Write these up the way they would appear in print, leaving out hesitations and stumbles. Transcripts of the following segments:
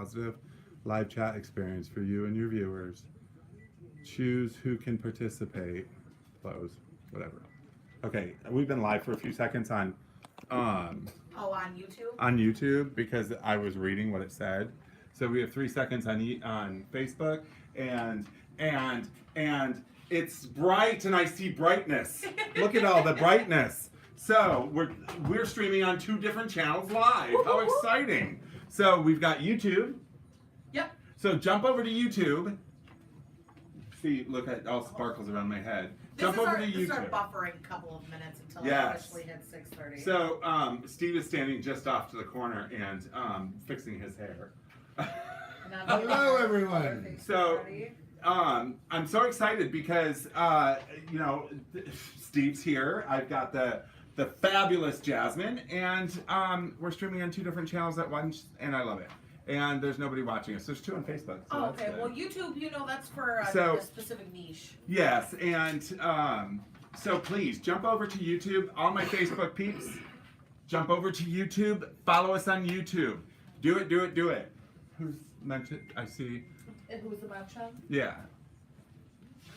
positive live chat experience for you and your viewers. Choose who can participate. Close. Whatever. Okay, we've been live for a few seconds um on YouTube? on YouTube because I was reading what it said. So we have 3 seconds on Facebook, and it's bright, and I see brightness. Look at all the brightness. So we're streaming on 2 different channels live. How exciting! So we've got YouTube. Yep. So jump over to YouTube. See, look at all sparkles around my head. Jump over to YouTube. This is our buffering couple of minutes until it officially hits 6:30. So Steve is standing just off to the corner and fixing his hair. Hello, everyone. So I'm so excited because Steve's here. I've got the fabulous Jasmine, and we're streaming on 2 different channels at once, and I love it. And there's nobody watching us. There's 2 on Facebook. So okay. Well, YouTube, that's for a specific niche. Yes, and so please jump over to YouTube. All my Facebook peeps, jump over to YouTube. Follow us on YouTube. Do it, do it, do it. Who's mentioned? I see. And who's the mention? Yeah.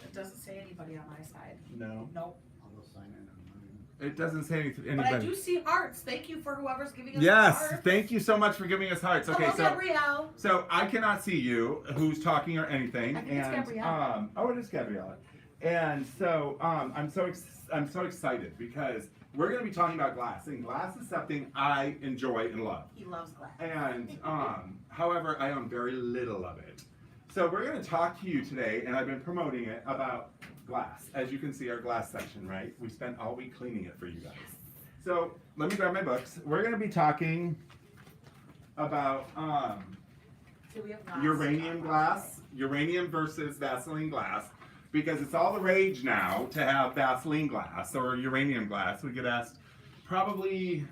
It doesn't say anybody on my side. No. Nope. I'll go sign in on It doesn't say anything. But I do see hearts. Thank you for whoever's giving us Yes, hearts. thank you so much for giving us hearts. Okay, Hello, Gabrielle. so I cannot see you, who's talking or anything, I think it's Gabrielle. It is Gabriella, and so I'm so excited because we're going to be talking about glass, and glass is something I enjoy and love. He loves glass. And however, I own very little of it. So we're going to talk to you today, and I've been promoting it about glass. As you can see, our glass section, right? We spent all week cleaning it for you guys. So let me grab my books. We're going to be talking about uranium glass, uranium versus Vaseline glass, because it's all the rage now to have Vaseline glass or uranium glass. We get asked probably,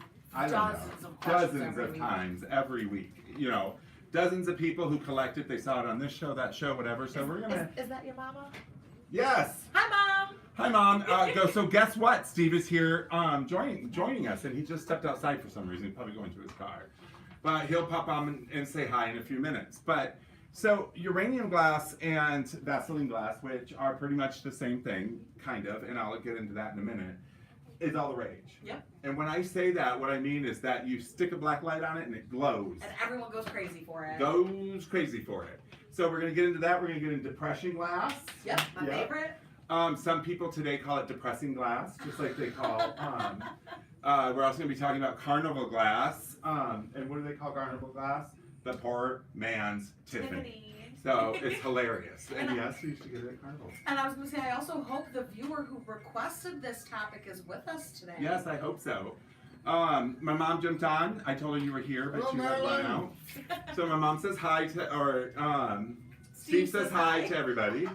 dozens of times every week. Dozens of people who collect it. They saw it on this show, that show, whatever. So we're gonna. Is that your mama? Yes. Hi, Mom. Hi, Mom. So guess what? Steve is here joining us, and he just stepped outside for some reason. He's probably going to his car. But he'll pop on and say hi in a few minutes. But so uranium glass and Vaseline glass, which are pretty much the same thing, kind of, and I'll get into that in a minute, is all the rage. Yep. And when I say that, what I mean is that you stick a black light on it and it glows. And everyone goes crazy for it. Goes crazy for it. So we're going to get into that. We're going to get into depression glass. Yep, my favorite. Some people today call it depressing glass, just like they call. We're also going to be talking about carnival glass. And what do they call carnival glass? The poor man's Tiffany. So it's hilarious. And yes, you should get it at carnival. And I was going to say, I also hope the viewer who requested this topic is with us today. Yes, I hope so. My mom jumped on. I told her you were here, but Hello, you had run out. So my mom says hi Steve says hi to everybody.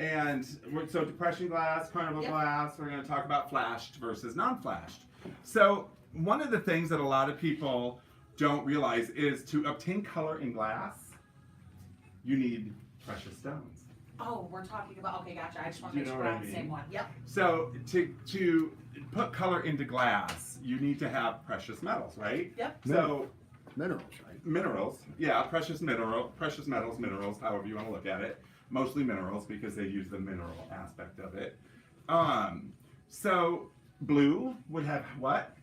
And so depression glass, carnival glass, we're going to talk about flashed versus non-flashed. So one of the things that a lot of people don't realize is to obtain color in glass, you need precious stones. Oh, we're talking about, okay, gotcha. I just want to make sure what we're I on the mean? same one. Yep. So to put color into glass, you need to have precious metals, right? Yep. So minerals, right? minerals, precious metals, minerals, however you want to look at it. Mostly minerals because they use the mineral aspect of it. So blue would have what?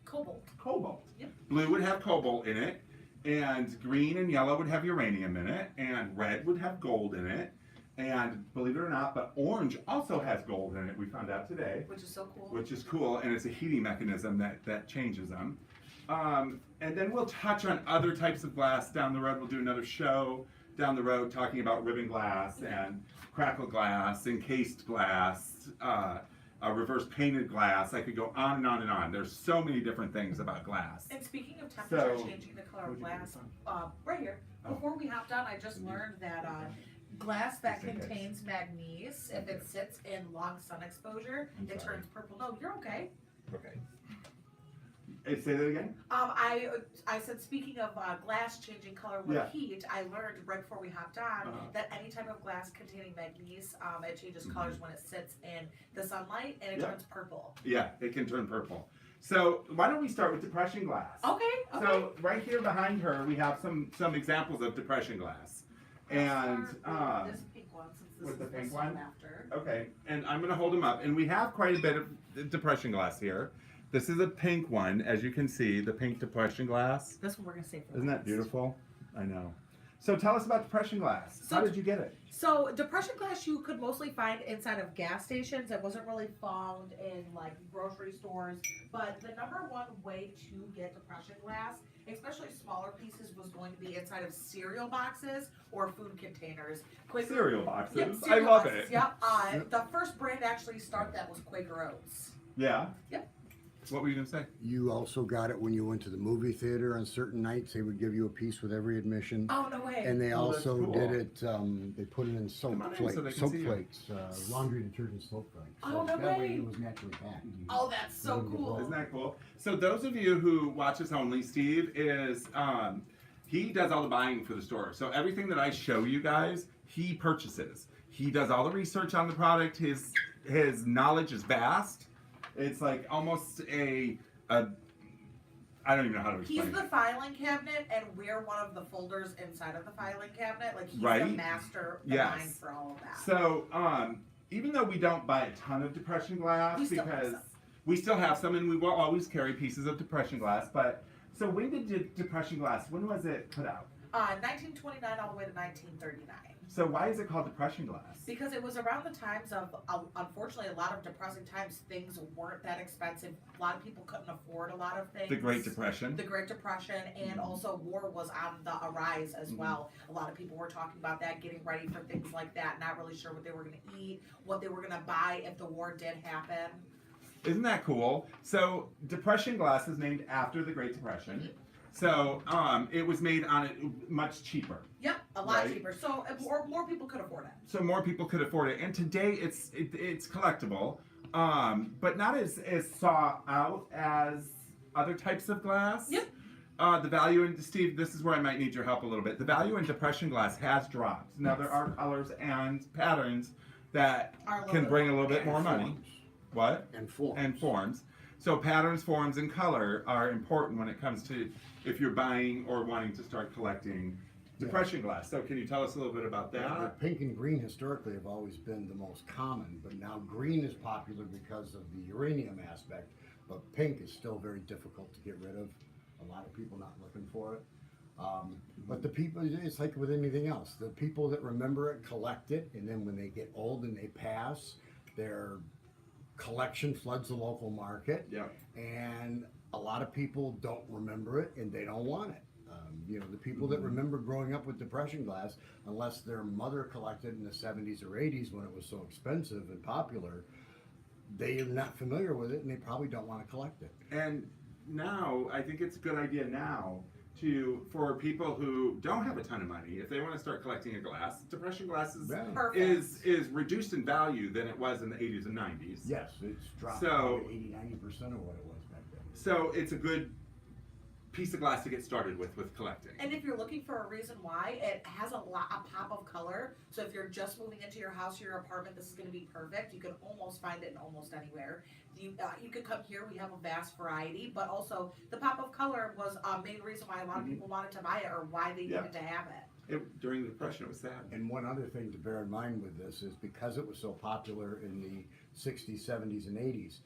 Cobalt. Cobalt. Yep. Blue would have cobalt in it, and green and yellow would have uranium in it, and red would have gold in it, and believe it or not, but orange also has gold in it, we found out today. Which is so cool. Which is cool, and it's a heating mechanism that changes them. And then we'll touch on other types of glass down the road. We'll do another show down the road talking about ribbon glass and crackle glass, encased glass, reverse painted glass. I could go on and on and on. There's so many different things about glass. And speaking of temperature changing the color of what'd you glass, find? right here, before we hopped on, I just learned that glass that contains manganese, if it sits in long sun exposure, it turns purple. No, you're okay. Okay. Hey, say that again? I said, speaking of glass changing color with heat, I learned right before we hopped on that any type of glass containing manganese, it changes colors when it sits in the sunlight and it turns purple. Yeah, it can turn purple. So why don't we start with depression glass? Okay. So right here behind her, we have some examples of depression glass, and this pink one, since this with the is pink one one? after. okay, and I'm gonna hold them up, and we have quite a bit of depression glass here. This is a pink one, as you can see, the pink depression glass. This one we're gonna save for Isn't that last. beautiful? I know. So tell us about depression glass. So How did you get it? So depression glass you could mostly find inside of gas stations. It wasn't really found in like grocery stores. But the number one way to get depression glass, especially smaller pieces, was going to be inside of cereal boxes or food containers. Cereal boxes. Yep, I cereal love boxes, it. Yep. The first brand to actually start that was Quaker Oats. Yeah. Yep. What were you gonna say? You also got it when you went to the movie theater on certain nights. They would give you a piece with every admission. Oh no way. And they Oh, that's also cool. did it, they put it in soap Come on in flakes, so they can soap see you. flakes, laundry detergent soap flakes. Oh, no that way. way it was naturally packed. Oh, that's so cool. Isn't that cool? So those of you who watch us only, Steve is he does all the buying for the store. So everything that I show you guys, he purchases. He does all the research on the product. His knowledge is vast. It's like almost a I don't even know how to He's explain the it. filing cabinet, and we're one of the folders inside of the filing cabinet. Like he's the Right. master Yes. mind for all of that. So even though we don't buy a ton of depression glass We still have because some. we still have some and we will always carry pieces of depression glass, but so when did depression glass, when was it put out? 1929 all the way to 1939. So why is it called depression glass? Because it was around the times of, unfortunately, a lot of depressing times. Things weren't that expensive. A lot of people couldn't afford a lot of things. The Great Depression. The Great Depression, and also war was on the arise as well. A lot of people were talking about that, getting ready for things like that, not really sure what they were going to eat, what they were going to buy if the war did happen. Isn't that cool? So depression glass is named after the Great Depression. So it was made on it much cheaper. Yep, a lot Right. cheaper. So more people could afford it. So more people could afford it. And today it's collectible, but not as sought out as other types of glass. Yep. The value in Steve, this is where I might need your help a little bit. The value in depression glass has dropped. Now there are colors and patterns that Are a little can bit bring a more. little bit And more money. forms. What? And forms. And forms. So patterns, forms, and color are important when it comes to if you're buying or wanting to start collecting depression glass. So can you tell us a little bit about The that? pink and green historically have always been the most common, but now green is popular because of the uranium aspect. But pink is still very difficult to get rid of. A lot of people not looking for it. But the people, it's like with anything else. The people that remember it collect it, and then when they get old and they pass, their collection floods the local market. Yeah. And a lot of people don't remember it and they don't want it. The people that remember growing up with depression glass, unless their mother collected in the 70s or 80s when it was so expensive and popular, they are not familiar with it and they probably don't want to collect it. And now, I think it's a good idea now for people who don't have a ton of money, if they want to start collecting a glass, depression glass Yeah. Perfect. is reduced in value than it was in the 80s and 90s. Yes, it's dropped So- probably 80-90% of what it was back then. So it's a good piece of glass to get started with collecting. And if you're looking for a reason why, it has a pop of color. So if you're just moving into your house or your apartment, this is going to be perfect. You can almost find it in almost anywhere. You could come here. We have a vast variety, but also the pop of color was a main reason why a lot of people wanted to buy it or why they Yeah. needed to have it. During the Depression, it was sad. And one other thing to bear in mind with this is because it was so popular in the 60s, 70s, and 80s,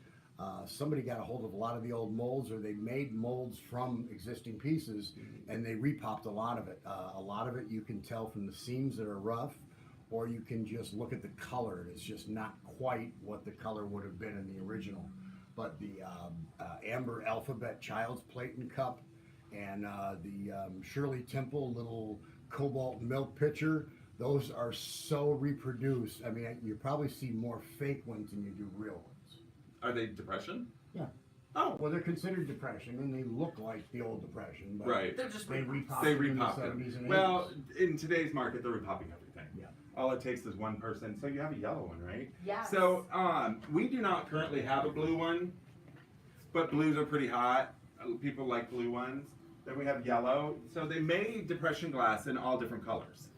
somebody got a hold of a lot of the old molds, or they made molds from existing pieces, and they repopped a lot of it. A lot of it you can tell from the seams that are rough, or you can just look at the color. It's just not quite what the color would have been in the original. But the Amber Alphabet Child's Plate and Cup, and the Shirley Temple little cobalt milk pitcher, those are so reproduced. I mean, you probably see more fake ones than you do real ones. Are they Depression? Yeah. Oh, Well, they're considered depression, and they look like the old depression, but right. They're just they repopped. repopped They them in the repopped 70s them. and 80s. Well, in today's market, they're repopping everything. Yeah. All it takes is one person. So you have a yellow one, right? Yes. So we do not currently have a blue one, but blues are pretty hot. People like blue ones. Then we have yellow. So they made depression glass in all different colors.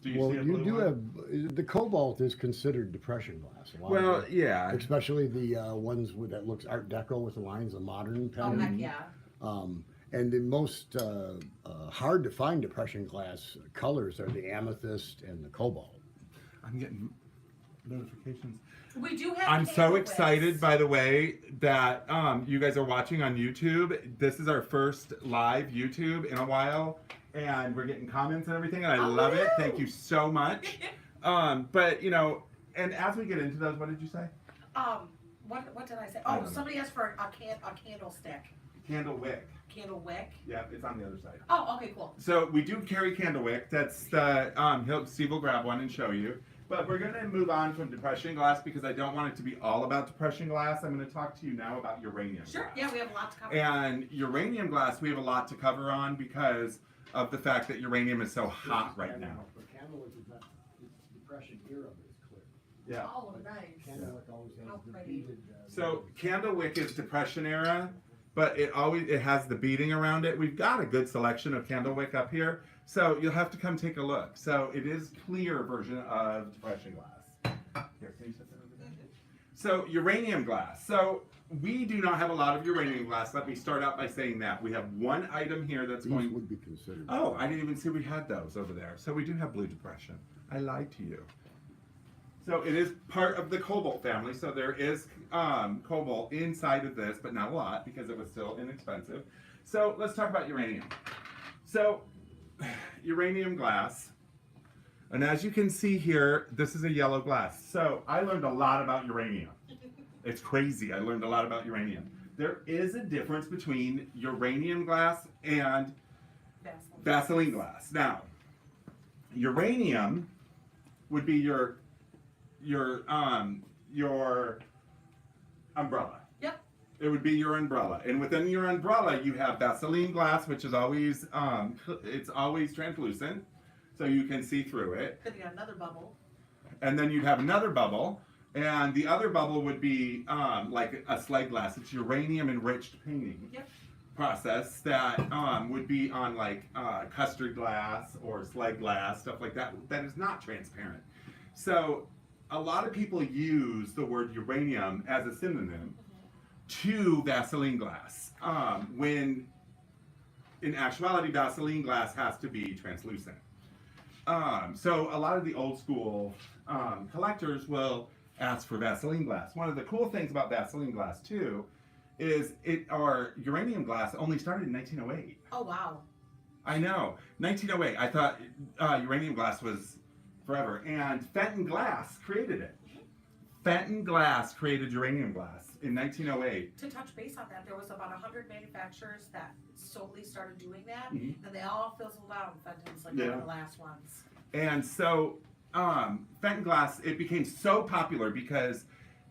Do you Well, see a you blue do one? have the cobalt is considered depression glass. A lot Well, of it, yeah. especially the ones with that looks Art Deco with the lines of modern Oh, pattern. heck yeah. And the most hard to find depression glass colors are the amethyst and the cobalt. I'm getting notifications. We do have I'm so candle excited, wicks. by the way, that you guys are watching on YouTube. This is our first live YouTube in a while, and we're getting comments and everything, and I Oh, love it. woo! Thank you so much. But you know, and as we get into those, what did you say? What did I say? I Oh, don't know. somebody asked for a candlestick. Candle wick. Candle wick. Yeah, it's on the other side. Oh, okay, cool. So we do carry candle wick. That's the Steve will grab one and show you. But we're gonna move on from depression glass because I don't want it to be all about depression glass. I'm gonna talk to you now about uranium Sure. glass. Yeah, we have a lot to cover. And uranium glass, we have a lot to cover on because of the fact that uranium is so hot right now. The candlewick is not the depression era, but it's clear. Yeah. Oh, nice. Candlewick always has How the pretty. beaded. So candlewick is depression era, but it has the beading around it. We've got a good selection of candlewick up here, so you'll have to come take a look. So it is clear version of depression glass. Here, can you set that over there? So uranium glass. So we do not have a lot of uranium glass. Let me start out by saying that we have one item here that's These going. would be considered. Oh, I didn't even see we had those over there. So we do have blue depression. I lied to you. So it is part of the cobalt family. So there is cobalt inside of this, but not a lot because it was still inexpensive. So let's talk about uranium. So uranium glass. And as you can see here, this is a yellow glass. So I learned a lot about uranium. It's crazy. I learned a lot about uranium. There is a difference between uranium glass and Vaseline glass. Now, uranium would be your umbrella. Yep. It would be your umbrella, and within your umbrella, you have Vaseline glass, which is always it's always translucent, so you can see through it. Could get another bubble. And then you'd have another bubble, and the other bubble would be like a slag glass. It's uranium enriched painting. Yep. Process that would be on like custard glass or slag glass, stuff like that, that is not transparent. So a lot of people use the word uranium as a synonym to Vaseline glass, when in actuality Vaseline glass has to be translucent. So a lot of the old school collectors will ask for Vaseline glass. One of the cool things about Vaseline glass too is our uranium glass only started in 1908. Oh, wow. I know, 1908. I thought uranium glass was forever, and Fenton Glass created it. Fenton Glass created uranium glass in 1908. To touch base on that, there was about 100 manufacturers that solely started doing that, Mhm. and they all fizzled out. Fenton's like one Yeah. of the last ones. And so Fenton Glass, it became so popular because,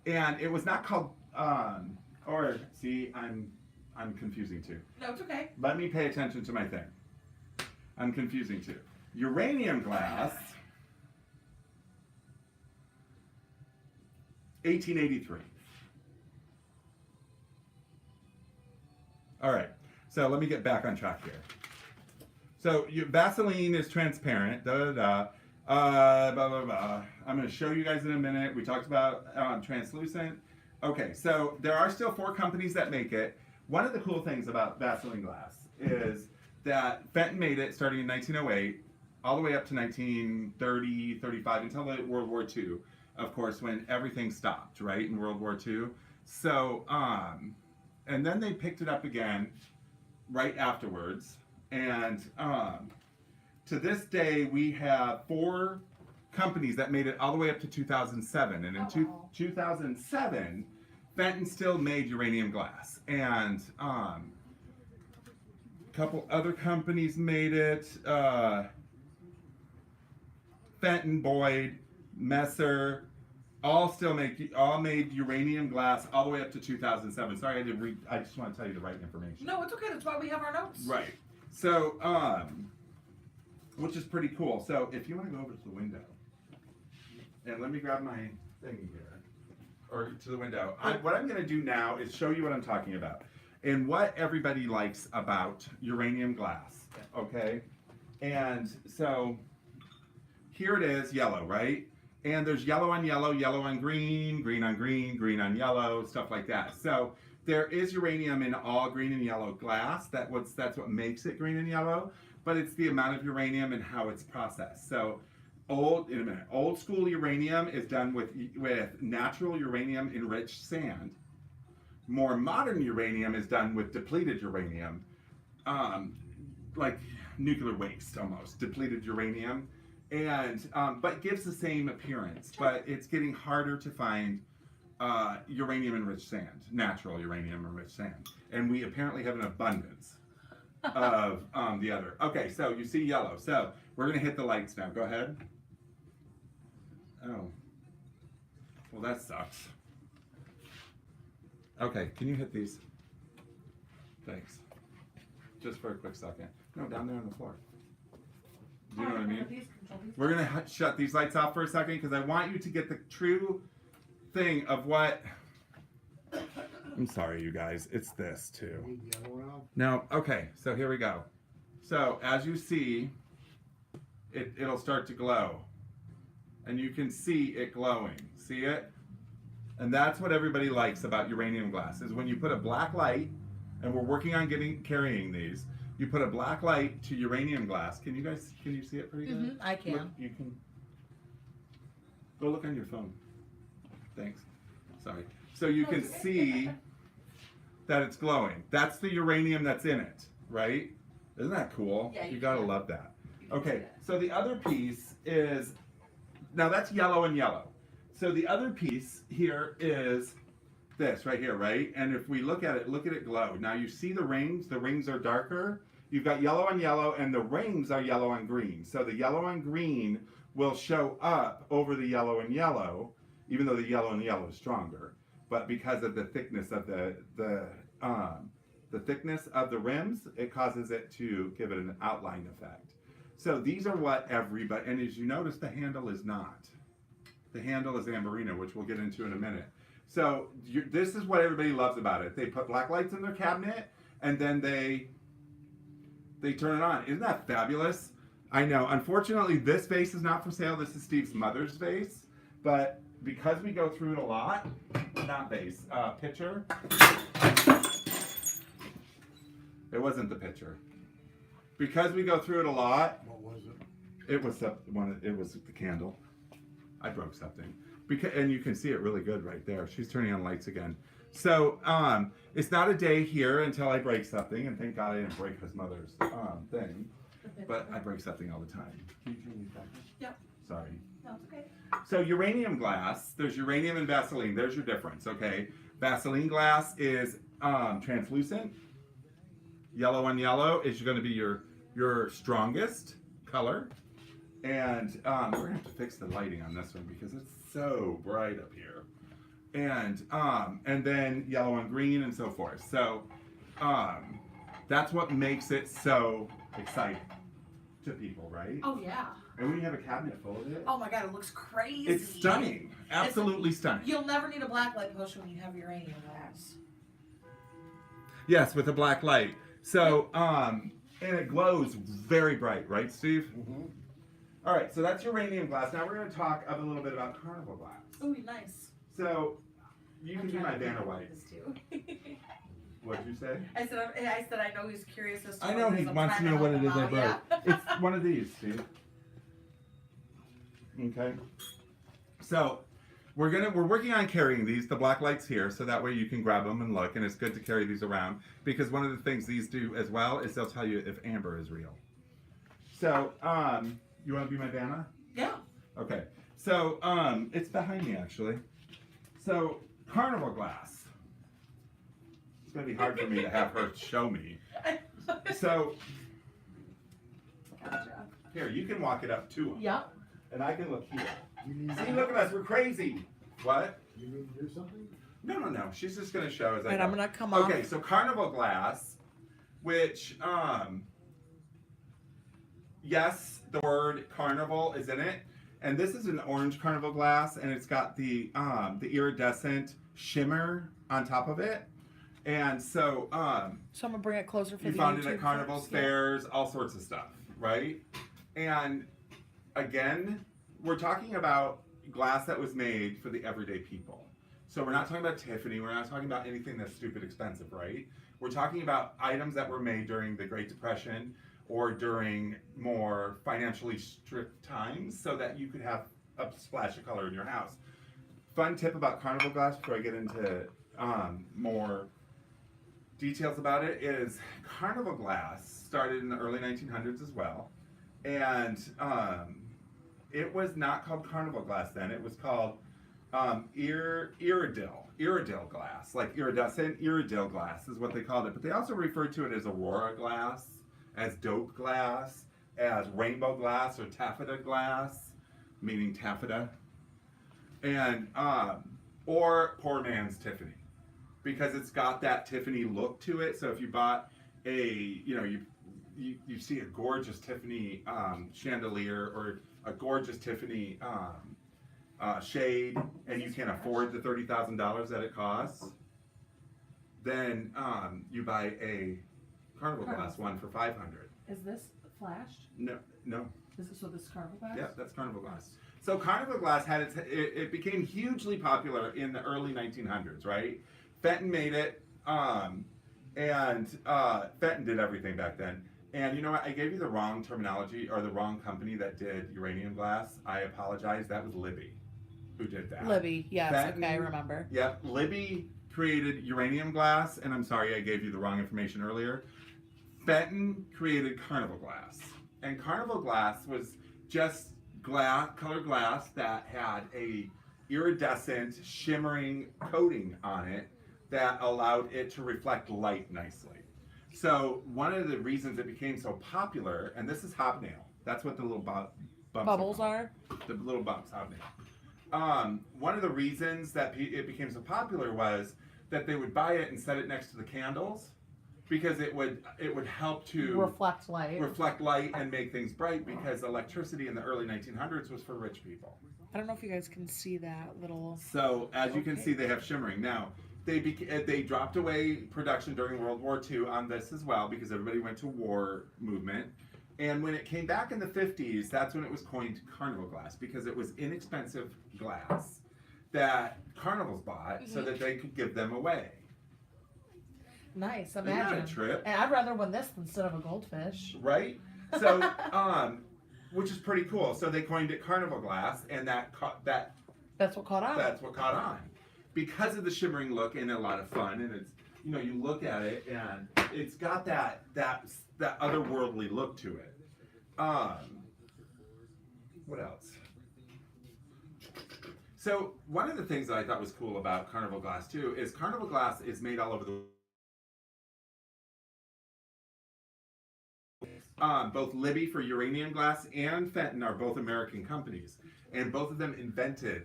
and it was not called, or see, I'm confusing too. No, it's okay. Let me pay attention to my thing. I'm confusing too. Uranium glass, 1883. All right, so let me get back on track here. So Vaseline is transparent, blah, blah, blah. I'm gonna show you guys in a minute. We talked about translucent. Okay, so there are still 4 companies that make it. One of the cool things about Vaseline glass is that Fenton made it starting in 1908, all the way up to 1930, 35, until World War II, of course, when everything stopped, right, in World War II. So, and then they picked it up again right afterwards. And to this day, we have 4 companies that made it all the way up to 2007. And in wow. 2007, Fenton still made uranium glass. And a couple other companies made it. Fenton, Boyd, Messer, all made uranium glass all the way up to 2007. Sorry, I just want to tell you the right information. No, it's okay. That's why we have our notes. Right. So, which is pretty cool. So, if you want to go over to the window, and let me grab my thingy here, or to the window. What I'm going to do now is show you what I'm talking about, and what everybody likes about uranium glass. Okay, and so here it is, yellow, right? And there's yellow on yellow, yellow on green, green on green, green on yellow, stuff like that. So there is uranium in all green and yellow glass. That's what makes it green and yellow, but it's the amount of uranium and how it's processed. So old school uranium is done with natural uranium enriched sand. More modern uranium is done with depleted uranium, like nuclear waste almost, depleted uranium, and but gives the same appearance. But it's getting harder to find uranium enriched sand, natural uranium enriched sand, and we apparently have an abundance of the other. Okay, so you see yellow. So we're gonna hit the lights now. Go ahead. Oh, well that sucks. Okay, can you hit these? Thanks. Just for a quick second. No, down there on the floor. Do you know what I mean? We're gonna shut these lights off for a second because I want you to get the true thing of what. I'm sorry, you guys. It's this too. No, okay. So here we go. So as you see, it'll start to glow, and you can see it glowing. See it? And that's what everybody likes about uranium glass is when you put a black light, and we're working on carrying these. You put a black light to uranium glass. Can you see it pretty good? I can. Look, you can. Go look on your phone. Thanks. Sorry. So you can see that it's glowing. That's the uranium that's in it, right? Isn't that cool? Yeah, you gotta love that. Okay, so the other piece is, now that's yellow and yellow. So the other piece here is this right here, right? And if we look at it glow. Now you see the rings are darker. You've got yellow on yellow and the rings are yellow on green. So the yellow on green will show up over the yellow and yellow, even though the yellow and yellow is stronger. But because of the thickness of the thickness of the rims, it causes it to give it an outline effect. So these are what everybody, and as you notice, the handle is not. The handle is Amberino, which we'll get into in a minute. So this is what everybody loves about it. They put black lights in their cabinet, and then they turn it on. Isn't that fabulous? I know. Unfortunately, this vase is not for sale. This is Steve's mother's vase. But because we go through it a lot, not vase, pitcher. It wasn't the pitcher. Because we go through it a lot. What was it? It was the candle. I broke something. And you can see it really good right there. She's turning on lights again. So it's not a day here until I break something, and thank God I didn't break his mother's thing. But I break something all the time. Can you turn these back? Yep. Sorry. No, it's okay. So uranium glass, there's uranium and Vaseline. There's your difference, okay? Vaseline glass is translucent. Yellow on yellow is going to be your strongest color. And we're gonna have to fix the lighting on this one because it's so bright up here. And then yellow and green and so forth. So that's what makes it so exciting to people, right? Oh yeah. And when you have a cabinet full of it, Oh my God, it looks crazy. it's stunning. Absolutely stunning. You'll never need a black light potion when you have uranium glass. Yes, with a black light. So and it glows very bright, right, Steve? Mm-hmm. All right, so that's uranium glass. Now we're going to talk a little bit about carnival glass. Ooh, nice. So you can do my Vanna White. This too. What'd you say? I said I know he's curious as to I what know it he is. I'm wants to trying know what help it is him I out, broke. yeah. It's one of these, Steve. Okay. So we're working on carrying these. The black light's here, so that way you can grab them and look. And it's good to carry these around because one of the things these do as well is they'll tell you if amber is real. So you want to be my Vanna? Yeah. Okay. So it's behind me actually. So carnival glass. It's gonna be hard for me to have her show me. So Gotcha. here, you can walk it up to him. Yep. And I can look here. You need See, look at us, we're crazy. What? You need to do something? No. She's just gonna show as I And go. I'm gonna come off. Okay, so carnival glass, which yes, the word carnival is in it. And this is an orange carnival glass, and it's got the iridescent shimmer on top of it. And so So I'm gonna bring it closer for you the found it YouTube at carnivals, folks. Yeah. fairs, all sorts of stuff, right? And again, we're talking about glass that was made for the everyday people. So we're not talking about Tiffany, we're not talking about anything that's stupid expensive, right? We're talking about items that were made during the Great Depression or during more financially strict times so that you could have a splash of color in your house. Fun tip about carnival glass before I get into more details about it is carnival glass started in the early 1900s as well. And it was not called carnival glass then. It was called iridil glass, like iridescent iridil glass is what they called it. But they also referred to it as aurora glass, as dope glass, as rainbow glass or taffeta glass, meaning taffeta, and or poor man's Tiffany, because it's got that Tiffany look to it. So if you bought you see a gorgeous Tiffany chandelier or a gorgeous Tiffany shade, and you can afford the $30,000 that it costs, then you buy a carnival glass one for $500. Is this flashed? No. So this is carnival glass? Yeah, that's carnival glass. So carnival glass had it became hugely popular in the early 1900s, right? Fenton made it, and Fenton did everything back then. And you know what? I gave you the wrong terminology or the wrong company that did uranium glass. I apologize. That was Libby who did that. Libby, yes, Fenton, okay, I remember. Yep, Libby created uranium glass, and I'm sorry I gave you the wrong information earlier. Fenton created carnival glass. And carnival glass was just colored glass that had a iridescent, shimmering coating on it that allowed it to reflect light nicely. So one of the reasons it became so popular, and this is hobnail. That's what the little Bubbles are? the little bumps, hobnail. One of the reasons that it became so popular was that they would buy it and set it next to the candles, because it would help to Reflect light. and make things bright, because electricity in the early 1900s was for rich people. I don't know if you guys can see that little. So as you can see, they have shimmering. Now, they dropped away production during World War II on this as well, because everybody went to war movement. And when it came back in the 50s, that's when it was coined carnival glass, because it was inexpensive glass that carnivals bought so that they could give them away. Nice, Isn't that imagine. a trip? And I'd rather win this instead of a goldfish. Right? So, which is pretty cool. So they coined it carnival glass, and That's what caught on. that's what caught on, because of the shimmering look and a lot of fun. And it's, you look at it and it's got that otherworldly look to it. What else? So one of the things that I thought was cool about carnival glass too is carnival glass is made all over the both Libby for uranium glass and Fenton are both American companies, and both of them invented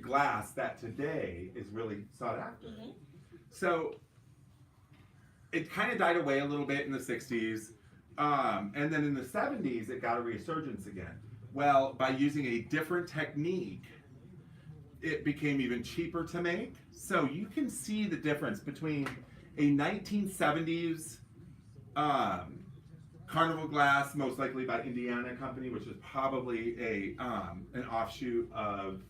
glass that today is really sought after. So it kind of died away a little bit in the 60s, and then in the 70s it got a resurgence again. Well, by using a different technique, it became even cheaper to make. So you can see the difference between a 1970s carnival glass, most likely by Indiana Company, which is probably an offshoot of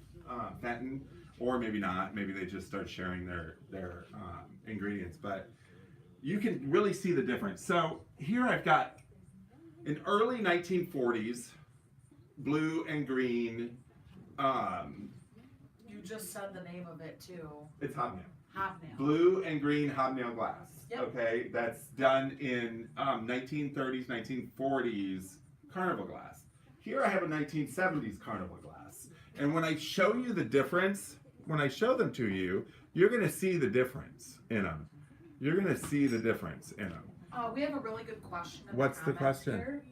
Fenton, or maybe not. Maybe they just start sharing their ingredients, but you can really see the difference. So here I've got an early 1940s blue and green. You just said the name of it too. It's hobnail. Hobnail. Blue and green hobnail glass. Yep. Okay, that's done in 1930s, 1940s carnival glass. Here I have a 1970s carnival glass. And when I show you the difference, when I show them to you, you're going to see the difference in them. You're going to see the difference in them. We have a really good question. In What's the comments question? Here.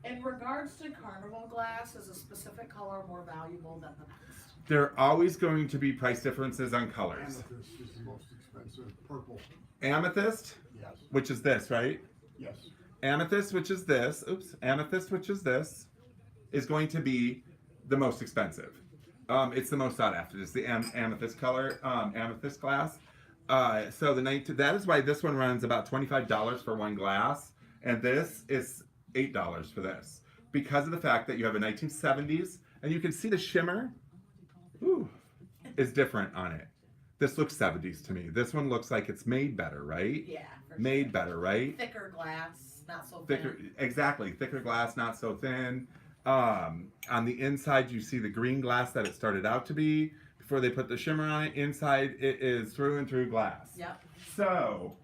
In regards to carnival glass, is a specific color more valuable than the next? There are always going to be price differences on colors. Amethyst is the most expensive. Purple. Amethyst, Yes. which is this, right? Yes. Amethyst, which is this, amethyst, which is this, is going to be the most expensive. It's the most sought after. It's the amethyst color, amethyst glass. So that is why this one runs about $25 for one glass, and this is $8 for this. because of the fact that you have a 1970s, and you can see the shimmer is different on it. This looks 70s to me. This one looks like it's made better, right? Yeah, for Made sure. better, right? Thicker glass, not so Thicker, thin. exactly. Thicker glass, not so thin. On the inside, you see the green glass that it started out to be before they put the shimmer on it. Inside, it is through and through glass. Yep. So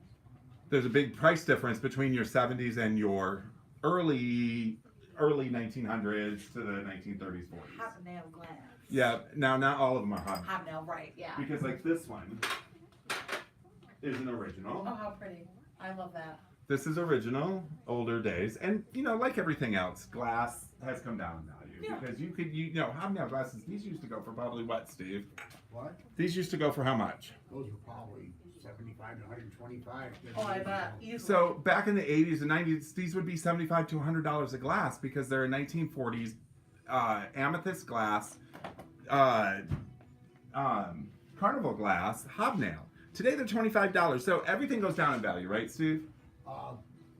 there's a big price difference between your 70s and your early 1900s to the 1930s, 40s. Hobnail glass. Yeah. Now, not all of them are hot Hobnail, right? Yeah. because like this one is an original. Oh, how pretty! I love that. This is original, older days, and like everything else, glass has come down in value Yeah. because hobnail glasses. These used to go for probably what, Steve? What? These used to go for how much? Those were probably 75 to 125. Oh, I bet. Easily. So back in the 80s and 90s, these would be $75 to $100 a glass because they're a 1940s amethyst glass, carnival glass, hobnail. Today they're $25. So everything goes down in value, right, Steve?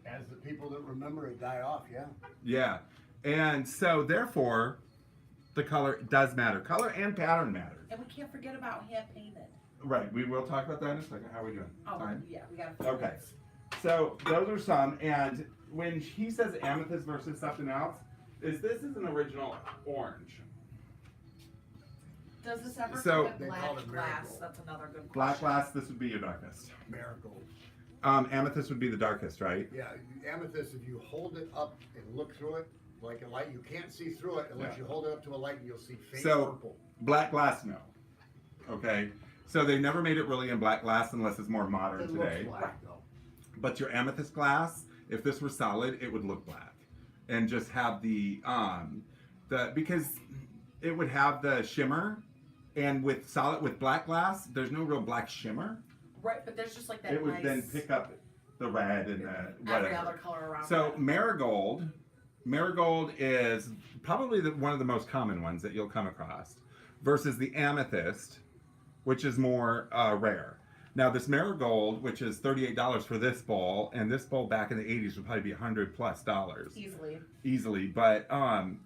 As the people that remember it die off, yeah. Yeah. And so therefore, the color does matter. Color and pattern matters. And we can't forget about hand painted. Right. We will talk about that in a second. How are we doing? Oh, Time? yeah, we got. Okay. So those are some. And when he says amethyst versus something else, this is an original orange. Does this ever So- come in They black call it glass? marigold. That's another good Black question. glass, this would be your darkest. Marigold. Amethyst would be the darkest, right? Yeah, amethyst, if you hold it up and look through it, like a light, you can't see through it unless Yeah. you hold it up to a light and you'll see faint So- purple. Black glass, no. Okay. So they never made it really in black glass unless it's more modern It today. looks black though. But your amethyst glass, if this were solid, it would look black, and just have the because it would have the shimmer, and with black glass, there's no real black shimmer. Right, but there's just like that It would nice then pick up the red and the every whatever. other color around. So it. marigold is probably one of the most common ones that you'll come across, versus the amethyst, which is more rare. Now this marigold, which is $38 for this bowl, and this bowl back in the 80s would probably be $100+ easily. But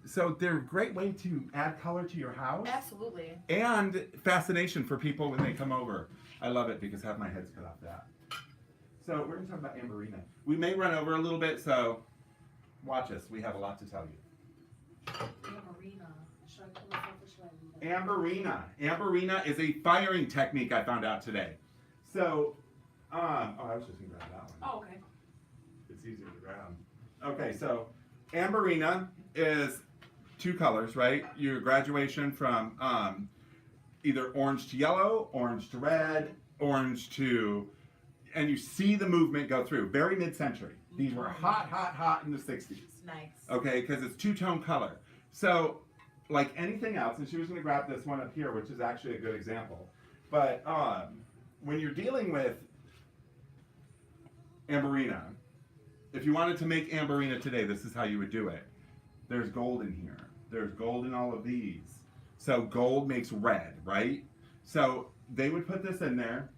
so they're a great way to add color to your house Absolutely. and fascination for people when they come over. I love it because half my head's cut off that. So we're gonna talk about Amberina. We may run over a little bit, so watch us. We have a lot to tell you. Amberina. Should I pull this up or should I leave it? Amberina. Amberina is a firing technique I found out today. So, I was just gonna grab that one. Oh, okay. It's easier to grab. Okay, so Amberina is two colors, right? Your graduation from either orange to yellow, orange to red, orange to, and you see the movement go through. Very mid-century. These were hot in the 60s. Nice. Okay, because it's two-tone color. So, like anything else, and she was going to grab this one up here, which is actually a good example. But when you're dealing with Amberina, if you wanted to make Amberina today, this is how you would do it. There's gold in here. There's gold in all of these. So gold makes red, right? So they would put this in there.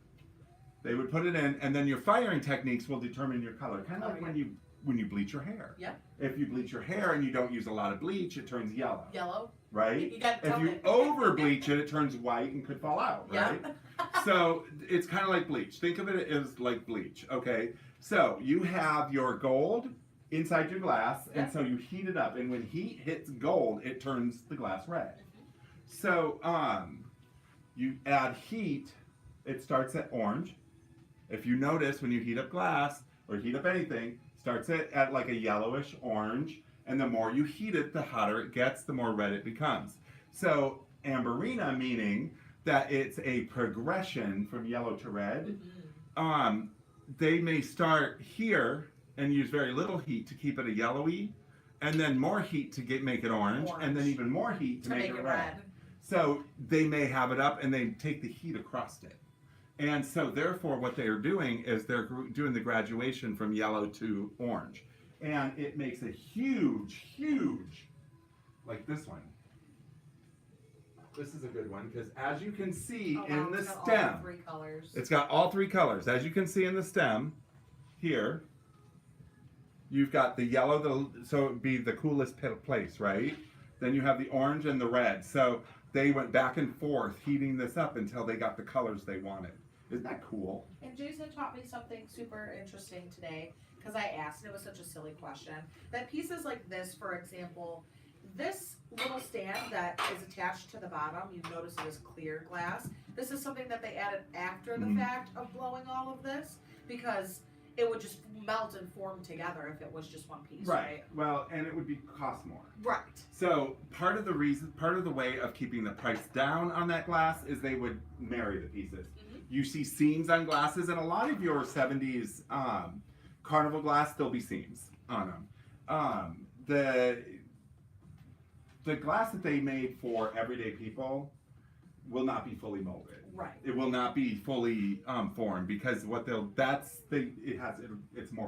They would put it in, and then your firing techniques will determine your color. Kind of like when you bleach your hair. Yeah. If you bleach your hair and you don't use a lot of bleach, it turns yellow. Yellow. Right? You got to If tell you me. over bleach it, it turns white and could fall out, right? Yeah. So it's kind of like bleach. Think of it as like bleach, okay? So you have your gold inside your glass, and so you heat it up, and when heat hits gold, it turns the glass red. So you add heat, it starts at orange. If you notice when you heat up glass or heat up anything, starts at like a yellowish orange, and the more you heat it, the hotter it gets, the more red it becomes. So Amberina, meaning that it's a progression from yellow to red. They may start here and use very little heat to keep it a yellowy, and then more heat to make it orange, and then even more heat to make it red. So they may have it up and they take the heat across it. And so therefore what they are doing is they're doing the graduation from yellow to orange. And it makes a huge, like this one. This is a good one because as you can see in the stem, All 3 colors. it's got all 3 colors. As you can see in the stem here, You've got the yellow, so it would be the coolest place, right? Then you have the orange and the red. So they went back and forth heating this up until they got the colors they wanted. Isn't that cool? And Jason taught me something super interesting today because I asked, and it was such a silly question. That pieces like this, for example, this little stand that is attached to the bottom, you notice it is clear glass. This is something that they added after the fact of blowing all of this because it would just melt and form together if it was just one piece, right? Well, and it would cost more. Right. So part of the way of keeping the price down on that glass is they would marry the pieces. You see seams on glasses, and a lot of your 70s carnival glass, there'll be seams on them. The glass that they made for everyday people will not be fully molded. Right. It will not be fully formed because it's more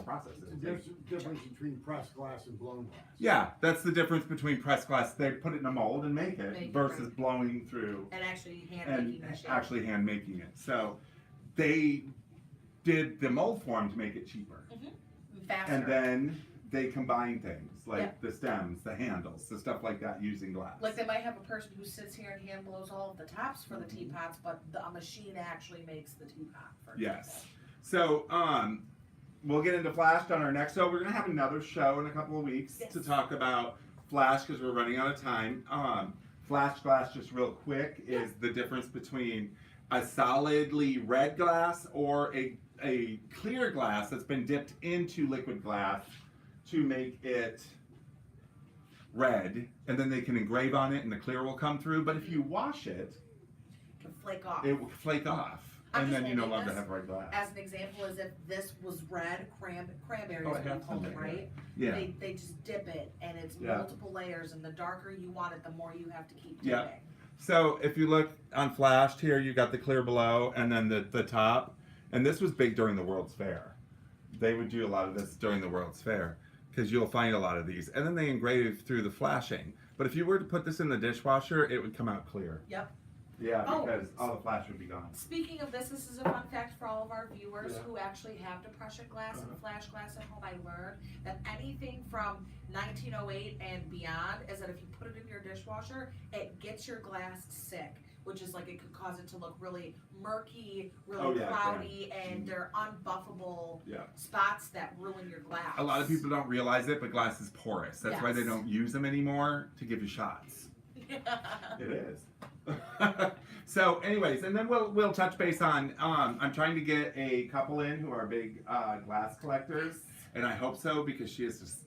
processed. There's a difference between pressed glass and blown glass. Yeah, that's the difference between pressed glass. They put it in a mold and make it versus blowing through and actually hand making it. So they did the mold form to make it cheaper. Faster. And then they combine things like the stems, the handles, the stuff like that using glass. Like they might have a person who sits here and hand blows all of the tops for the teapots, but a machine actually makes the teapot. Yes. So we'll get into flash on our next show. We're gonna have another show in a couple of weeks to talk about flash because we're running out of time. Flash glass, just real quick, is the difference between a solidly red glass or a clear glass that's been dipped into liquid glass to make it red, and then they can engrave on it and the clear will come through. But if you wash it, can flake off. It will flake off. And then you no longer have red glass. As an example, is if this was red, cranberries, right? Yeah. They just dip it, and it's multiple layers, and the darker you want it, the more you have to keep dipping. Yeah. So if you look on flashed here, you got the clear below, and then the top. And this was big during the World's Fair. They would do a lot of this during the World's Fair because you'll find a lot of these. And then they engrave through the flashing. But if you were to put this in the dishwasher, it would come out clear. Yep. Yeah, because all the flash would be gone. Speaking of this is a fun fact for all of our viewers who actually have depression glass and flash glass at home. I learned that anything from 1908 and beyond is that if you put it in your dishwasher, it gets your glass sick, which is like it could cause it to look really murky, really cloudy, and they're unbuffable spots that ruin your glass. A lot of people don't realize it, but glass is porous. That's why they don't use them anymore to give you shots. It is. So anyways, and then we'll touch base on I'm trying to get a couple in who are big glass collectors, and I hope so because she is just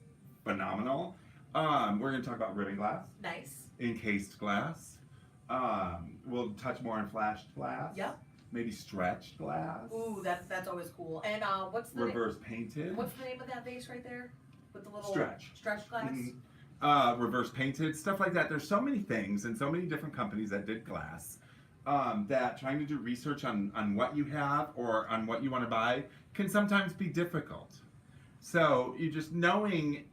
phenomenal. We're going to talk about ribbon glass. Nice. Encased glass. We'll touch more on flashed glass. Yep. Maybe stretched glass. Ooh, that's always cool. And what's the reverse painted? What's the name of that vase right there with the little stretch glass? Reverse painted, stuff like that. There's so many things and so many different companies that did glass that trying to do research on what you have or on what you want to buy can sometimes be difficult. So you just knowing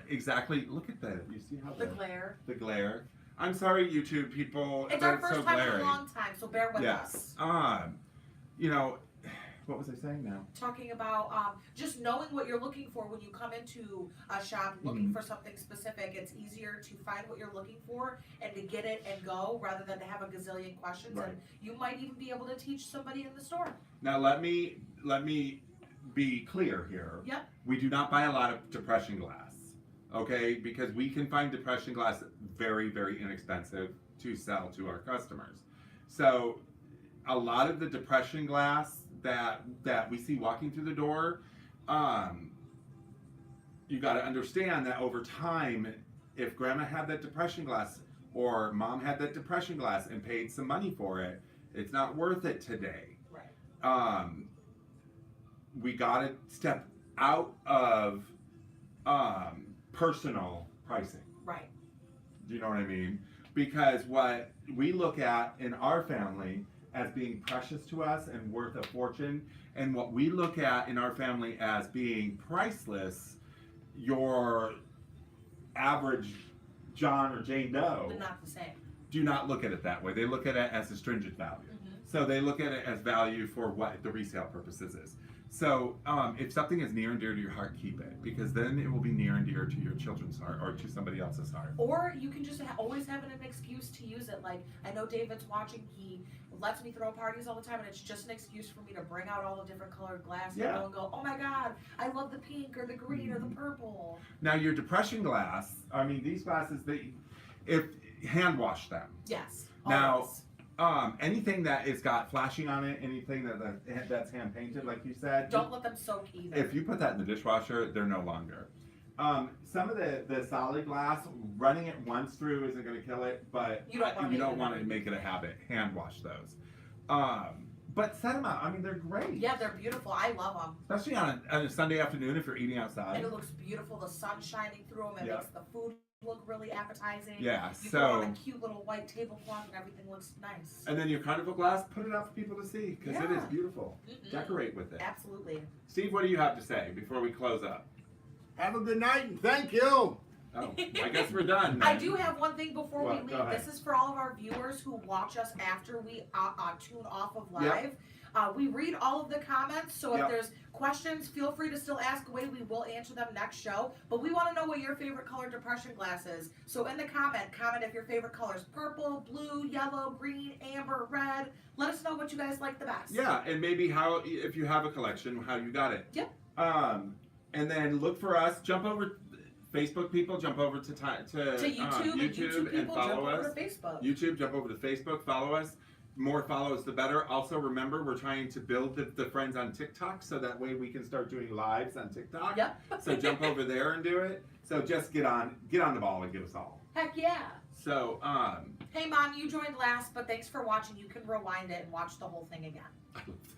exactly, look at that. You see how the glare. The glare. I'm sorry, YouTube people. It's our first time in a long time, so bear with us. You know, what was I saying now? Talking about just knowing what you're looking for when you come into a shop looking for something specific. It's easier to find what you're looking for and to get it and go rather than to have a gazillion questions. Right. And you might even be able to teach somebody in the store. Now let me be clear here. Yep. We do not buy a lot of depression glass, okay? Because we can find depression glass very, very inexpensive to sell to our customers. So a lot of the depression glass that we see walking through the door, you got to understand that over time, if grandma had that depression glass or mom had that depression glass and paid some money for it, it's not worth it today. Right. We got to step out of personal pricing. Right. Do you know what I mean? Because what we look at in our family as being precious to us and worth a fortune, and what we look at in our family as being priceless, your average John or Jane Doe But not the same. do not look at it that way. They look at it as a stringent value. So they look at it as value for what the resale purposes is. So if something is near and dear to your heart, keep it, because then it will be near and dear to your children's heart or to somebody else's heart. Or you can just always have an excuse to use it. Like, I know David's watching, he lets me throw parties all the time, and it's just an excuse for me to bring out all the different colored glass and go, oh my God, I love the pink or the green or the purple. Now your depression glass, I mean, these glasses, if hand wash them. Yes. Now, always. anything that is got flashing on it, anything that's hand painted, like you said, Don't let them soak either. if you put that in the dishwasher, they're no longer. Some of the solid glass, running it once through isn't going to kill it, but You don't want to make it a habit. Hand wash those. But set them out. I mean, they're great. Yeah, they're beautiful. I love them. Especially on a Sunday afternoon if you're eating outside. And it looks beautiful. The sun's shining through them. It makes the food look really appetizing. Yeah, you put on a cute little white tablecloth and everything looks nice. And then your carnival glass, put it out for people to see, because it is beautiful. Decorate with it. Absolutely. Steve, what do you have to say before we close up? Have a good night and thank you. Oh, I guess we're done. I do have one thing before we leave. Go ahead. This is for all of our viewers who watch us after we tune off of live. Yep. We read all of the comments, so if Yep. there's questions, feel free to still ask away. We will answer them next show. But we want to know what your favorite color depression glass is. So in the comment if your favorite color is purple, blue, yellow, green, amber, red. Let us know what you guys like the best. Yeah, and maybe how, if you have a collection, how you got it. Yep. And then look for us. Jump over, Facebook people, jump over to YouTube, and YouTube and people follow jump us. over to Facebook. YouTube, jump over to Facebook, follow us. More follows, the better. Also, remember, we're trying to build the friends on TikTok, so that way we can start doing lives on TikTok. Yep. So jump over there and do it. So just get on the ball and give us all. Heck yeah. So, Hey Mom, you joined last, but thanks for watching. You can rewind it and watch the whole thing again. I love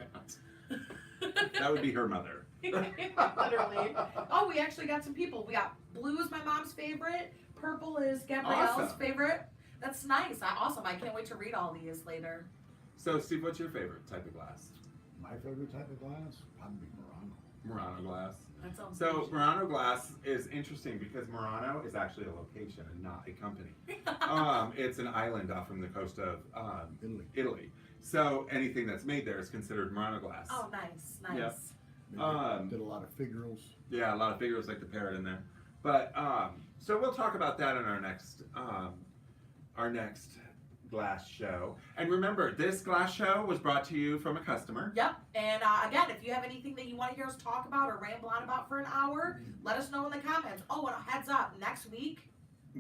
that. That would be her mother. Literally. Oh, we actually got some people. We got blue is my mom's favorite. Purple is Gabrielle's Awesome. favorite. That's nice. Awesome. I can't wait to read all these later. So, Steve, what's your favorite type of glass? My favorite type of glass? Probably Murano. Murano glass. That sounds So good. Murano glass is interesting because Murano is actually a location and not a company. It's an island off from the coast of Italy. So anything that's made there is considered Murano glass. Oh, nice. Nice. Yep. Did a lot of figurals. Yeah, a lot of figures like the parrot in there. But so we'll talk about that in our next glass show. And remember, this glass show was brought to you from a customer. Yep. And again, if you have anything that you want to hear us talk about or ramble on about for an hour, let us know in the comments. Oh, and a heads up, next week.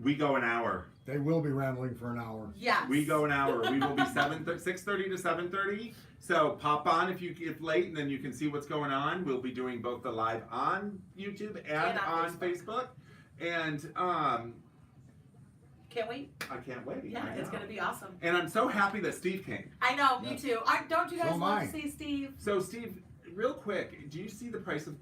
We go an hour. They will be rambling for an hour. Yes. We go an hour. We will be 6:30 to 7:30. So pop on if you get late, and then you can see what's going on. We'll be doing both the live on YouTube and on Facebook. And can't wait. I can't wait. Yeah, it's gonna be awesome. And I'm so happy that Steve came. I know, me too. Don't you guys So am love I. to see Steve? So Steve, real quick, do you see the price of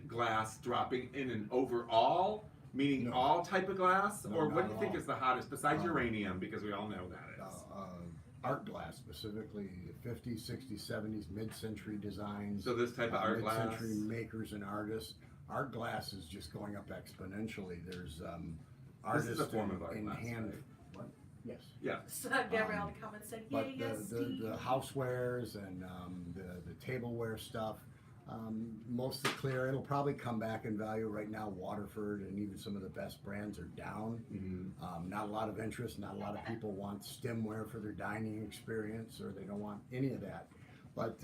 glass dropping in an overall? Meaning No. all type of glass? No, or not what do you at think all. is the hottest besides uranium, because we all know that is. Art glass, specifically 50s, 60s, 70s, mid-century designs. So this type of art glass? Mid-century makers and artists. Art glass is just going up exponentially. There's artists This is a form of art in glass, hand. right? What? Yes. Yeah. So Gabrielle in the comments said, But "Yay, yes, the Steve." housewares and the tableware stuff, mostly clear. It'll probably come back in value. Right now, Waterford and even some of the best brands are down. Not a lot of interest. Not a lot of people want stemware for their dining experience, or they don't want any of that. But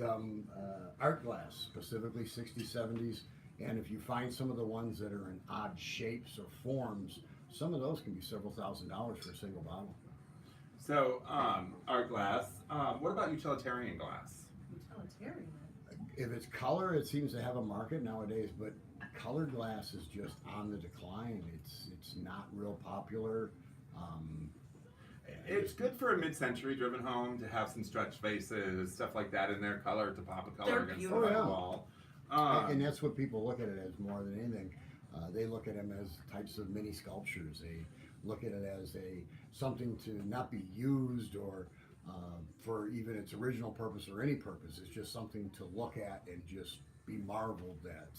art glass, specifically 60s, 70s, and if you find some of the ones that are in odd shapes or forms, some of those can be several $1,000s for a single bottle. So, art glass. What about utilitarian glass? Utilitarian. If it's color, it seems to have a market nowadays, but colored glass is just on the decline. It's not real popular. It's good for a mid-century driven home to have some stretch faces, stuff like that in their color to pop a color They're against beautiful. the Oh, yeah. wall. And that's what people look at it as more than anything. They look at them as types of mini sculptures. They look at it as something to not be used or for even its original purpose or any purpose. It's just something to look at and just be marveled at.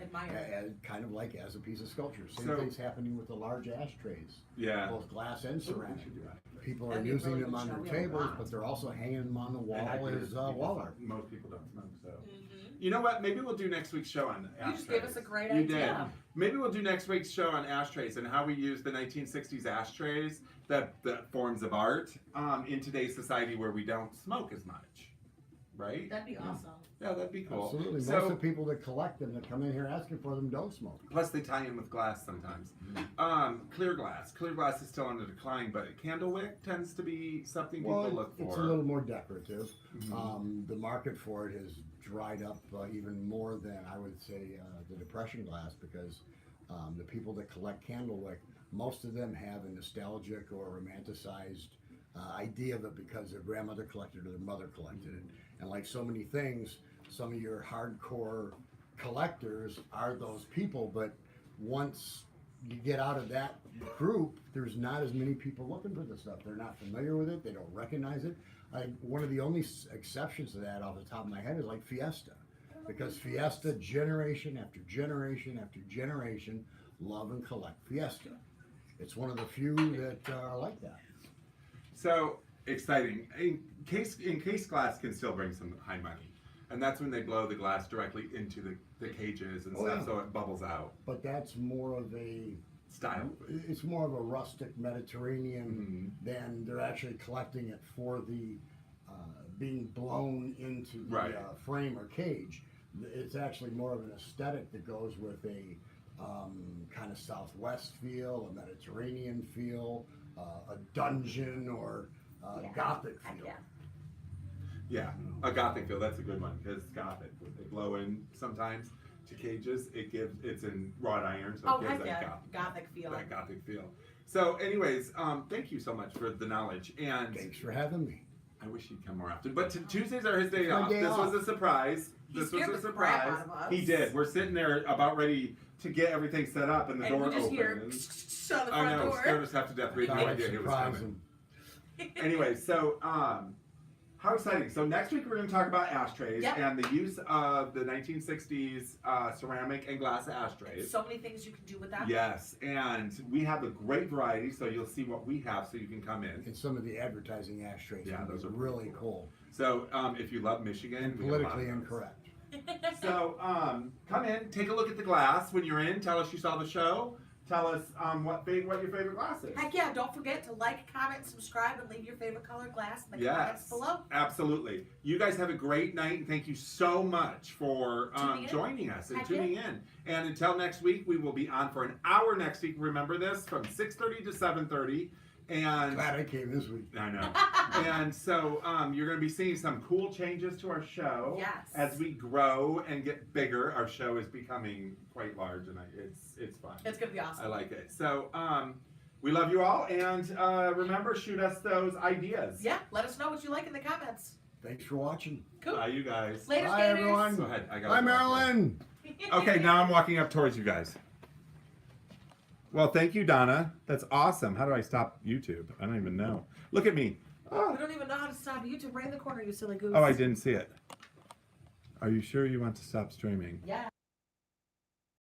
Admire. Kind of like as a piece of sculpture. Same So- thing's happening with the large ashtrays, Yeah. both glass and Ooh, we ceramic. should do that. People are That'd be a using really them good on show. their We have a tables, lot. but they're also hanging them on the And I wall hear as people- wall art. Most people don't smoke, so. Mhm. You know what? Maybe we'll do next week's show on ashtrays. You just gave us a great You idea. did. Maybe we'll do next week's show on ashtrays and how we use the 1960s ashtrays, that forms of art, in today's society where we don't smoke as much. Right? That'd be awesome. Mm. Yeah, that'd be cool. Absolutely. Most So, of the people that collect them that come in here asking for them don't smoke. plus they tie in with glass sometimes. Clear glass. Clear glass is still on the decline, but candle wick tends to be something people Well, look for. it's a little more decorative. Mhm. The market for it has dried up even more than I would say the depression glass, because the people that collect candlewick, most of them have a nostalgic or romanticized idea of it because their grandmother collected it or their mother collected it. And like so many things, some of your hardcore collectors are those people, but once you get out of that group, there's not as many people looking for this stuff. They're not familiar with it. They don't recognize it. One of the only exceptions to that off the top of my head is like Fiesta, because Fiesta, generation after generation after generation, love and collect Fiesta. It's one of the few that are like that. So exciting. Encased glass can still bring some high money. And that's when they blow the glass directly into the cages and Oh, stuff, yeah. so it bubbles out. But that's more of a Style. It's more of a rustic Mediterranean Mhm. than they're actually collecting it for the being blown into the Right. frame or cage. It's actually more of an aesthetic that goes with a kind of Southwest feel, a Mediterranean feel, a dungeon or Yeah. Gothic Heck feel. yeah. Yeah, a Gothic feel. That's a good one because Gothic. They blow in sometimes to cages. It's in wrought iron, so Oh, it gives heck that yeah. Gothic feel. that Gothic feel. So, anyways, thank you so much for the knowledge, and Thanks for having me. I wish he'd come more often. But Tuesdays are his day It's my off. day This was off. a surprise. He This was scared a the crap surprise. out of us. He did. We're sitting there about ready to get everything set up, and the And door we just hear opens. on the I front know, door. scared us half to death. We had no Thought I'd idea he was surprise coming. him. Anyway, so how exciting! So next week we're going to talk about ashtrays Yep. and the use of the 1960s ceramic and glass ashtrays. So many things you can do with that. Yes, and we have a great variety, so you'll see what we have, so you can come in. And some of the advertising ashtrays Yeah, those are really pretty cool. So if you love Michigan, And we have a lot of politically those. incorrect. So come in, take a look at the glass when you're in. Tell us you saw the show. Tell us what your favorite glass is. Heck yeah, don't forget to like, comment, subscribe, and leave your favorite color glass in the comments Yes, below. absolutely. You guys have a great night, and thank you so much for Tuning in. joining us and Heck tuning in. And until next week, we will be on for an hour next week. Remember this, from 6:30 to 7:30. And Glad I came this week. I know. And so you're going to be seeing some cool changes to our show. Yes. As we grow and get bigger, our show is becoming quite large, and it's fun. It's gonna be awesome. I like it. So we love you all, and remember, shoot us those ideas. Yeah, let us know what you like in the comments. Thanks for watching. Cool. Bye, you guys. Later, Bye, skaters. everyone. Go ahead. I got. Bye, Marilyn. Okay, now I'm walking up towards you guys. Well, thank you, Donna. That's awesome. How do I stop YouTube? I don't even know. Look at me. We Oh, don't even know how to stop YouTube. Right in the corner, you silly goose. oh, I didn't see it. Are you sure you want to stop streaming? Yes.